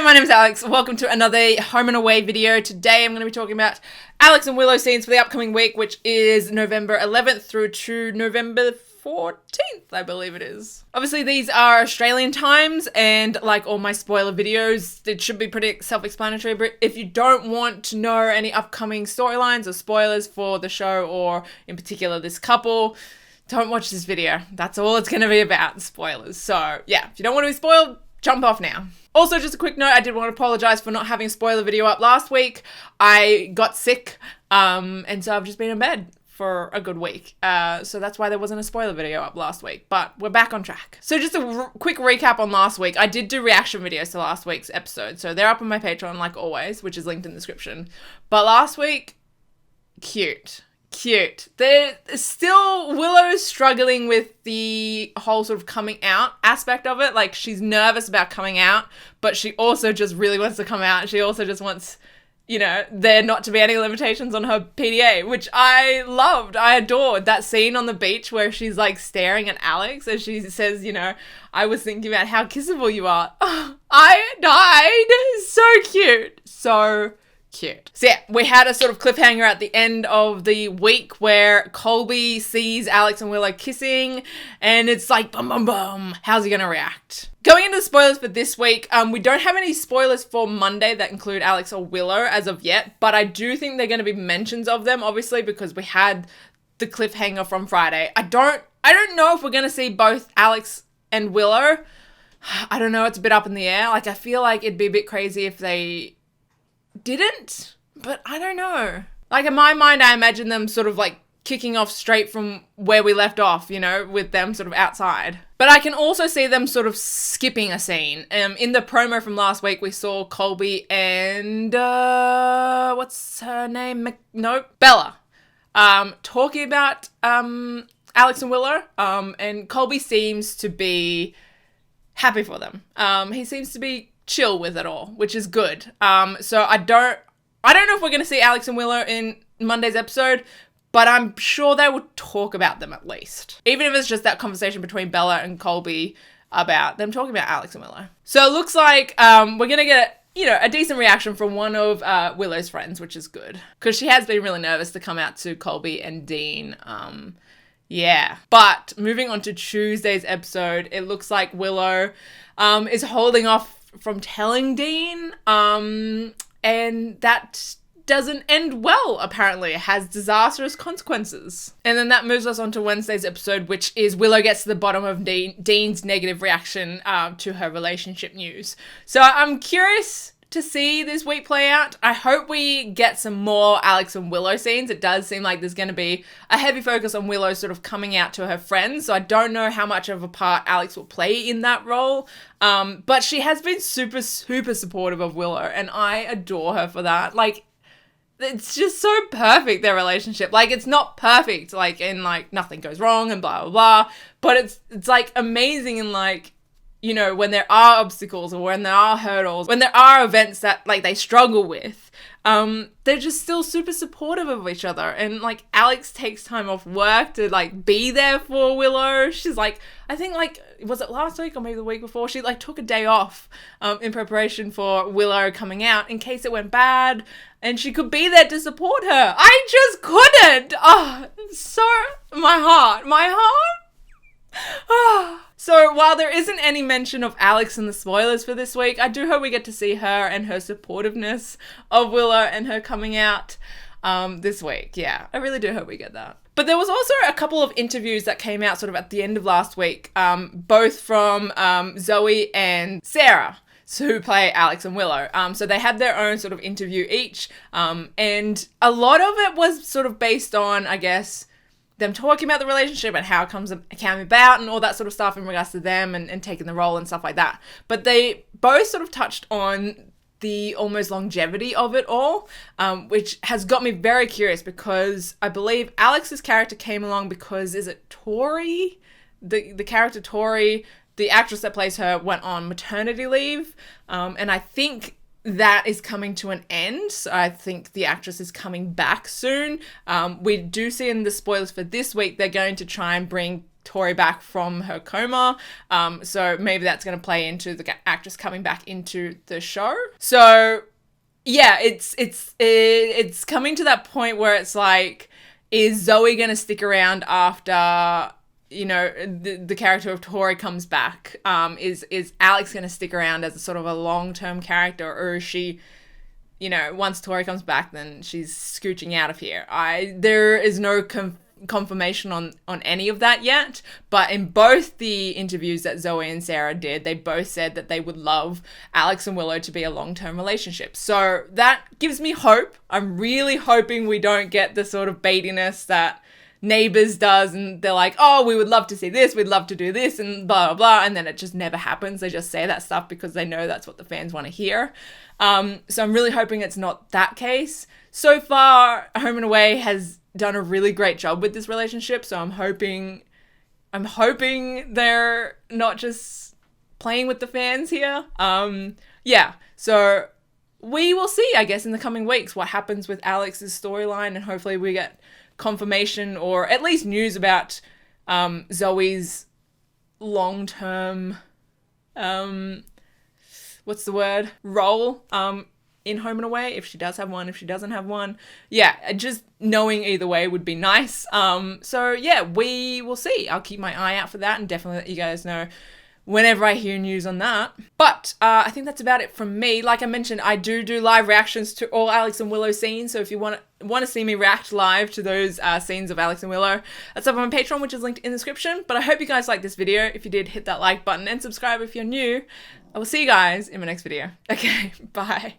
my name is Alex. Welcome to another home and away video. Today I'm going to be talking about Alex and Willow scenes for the upcoming week, which is November 11th through to November 14th, I believe it is. Obviously, these are Australian times, and like all my spoiler videos, it should be pretty self-explanatory, but if you don't want to know any upcoming storylines or spoilers for the show, or in particular this couple, don't watch this video. That's all it's going to be about, spoilers. So yeah, if you don't want to be spoiled, jump off now. Also, just a quick note, I did want to apologize for not having a spoiler video up last week. I got sick, and so I've just been in bed for a good week. So that's why there wasn't a spoiler video up last week, but we're back on track. So just a quick recap on last week. I did do reaction videos to last week's episode, so they're up on my Patreon like always, which is linked in the description. But last week, cute. There's still Willow's struggling with the whole sort of coming out aspect of it. Like, she's nervous about coming out, but she also just really wants to come out. She also just wants, you know, there not to be any limitations on her PDA, which I loved. I adored that scene on the beach where she's like staring at Alex and she says, you know, I was thinking about how kissable you are. Oh, I died. So cute. So cute. So yeah, we had a sort of cliffhanger at the end of the week where Colby sees Alex and Willow kissing, and it's like, bum, bum, bum. How's he gonna react? Going into the spoilers for this week, we don't have any spoilers for Monday that include Alex or Willow as of yet, but I do think they're going to be mentions of them, obviously, because we had the cliffhanger from Friday. I don't know if we're going to see both Alex and Willow. I don't know, it's a bit up in the air. Like, I feel like it'd be a bit crazy if they didn't, but I don't know. Like, in my mind, I imagine them sort of like kicking off straight from where we left off, you know, with them sort of outside. But I can also see them sort of skipping a scene. In the promo from last week, we saw Colby and, what's her name? Bella, talking about, Alex and Willow, and Colby seems to be happy for them. He seems to be chill with it all, which is good. So I don't know if we're going to see Alex and Willow in Monday's episode, but I'm sure they will talk about them at least. Even if it's just that conversation between Bella and Colby about them talking about Alex and Willow. So it looks like we're going to get, you know, a decent reaction from one of Willow's friends, which is good. Because she has been really nervous to come out to Colby and Dean. Yeah. But moving on to Tuesday's episode, it looks like Willow is holding off from telling Dean, and that doesn't end well, apparently. It has disastrous consequences. And then that moves us on to Wednesday's episode, which is Willow gets to the bottom of Dean's negative reaction to her relationship news. So I'm curious to see this week play out. I hope we get some more Alex and Willow scenes. It does seem like there's going to be a heavy focus on Willow sort of coming out to her friends. So I don't know how much of a part Alex will play in that role. But she has been super, super supportive of Willow, and I adore her for that. Like, it's just so perfect, their relationship. Like, it's not perfect, like, in, like, nothing goes wrong and blah, blah, blah. But it's like, amazing in, like, you know, when there are obstacles or when there are hurdles, when there are events that, like, they struggle with, they're just still super supportive of each other. And, like, Alex takes time off work to, like, be there for Willow. She's, like, I think, like, was it last week or maybe the week before? She, like, took a day off in preparation for Willow coming out in case it went bad. And she could be there to support her. I just couldn't. Oh, so, my heart. So while there isn't any mention of Alex in the spoilers for this week, I do hope we get to see her and her supportiveness of Willow and her coming out this week. Yeah, I really do hope we get that. But there was also a couple of interviews that came out sort of at the end of last week, both from Zoe and Sarah, who play Alex and Willow. So they had their own sort of interview each, and a lot of it was sort of based on, I guess, them talking about the relationship and how it came about and all that sort of stuff in regards to them and taking the role and stuff like that. But they both sort of touched on the almost longevity of it all, which has got me very curious because I believe Alex's character came along because, is it Tori? The character Tori, the actress that plays her, went on maternity leave, and I think that is coming to an end. So I think the actress is coming back soon. We do see in the spoilers for this week, they're going to try and bring Tori back from her coma. So maybe that's going to play into the actress coming back into the show. So yeah, it's coming to that point where it's like, is Zoe going to stick around after, you know, the character of Tori comes back? Is Alex going to stick around as a sort of a long-term character, or is she, you know, once Tori comes back, then she's scooching out of here? There is no confirmation on any of that yet, but in both the interviews that Zoe and Sarah did, they both said that they would love Alex and Willow to be a long-term relationship. So that gives me hope. I'm really hoping we don't get the sort of baitiness that Neighbours does, and they're like, oh, we would love to see this, we'd love to do this, and blah blah blah, and then it just never happens. They just say that stuff because they know that's what the fans want to hear. So I'm really hoping it's not that case. So far, Home and Away has done a really great job with this relationship, so I'm hoping they're not just playing with the fans here. Yeah, so we will see, I guess, in the coming weeks what happens with Alex's storyline, and hopefully we get confirmation or at least news about Zoe's long-term role in Home and Away, if she does have one, if she doesn't have one. Yeah, just knowing either way would be nice. So yeah, we will see. I'll keep my eye out for that and definitely let you guys know whenever I hear news on that. But I think that's about it from me. Like I mentioned, I do live reactions to all Alex and Willow scenes, so if you want to see me react live to those scenes of Alex and Willow, that's up on my Patreon, which is linked in the description. But I hope you guys liked this video. If you did, hit that like button and subscribe if you're new. I will see you guys in my next video. Okay, bye.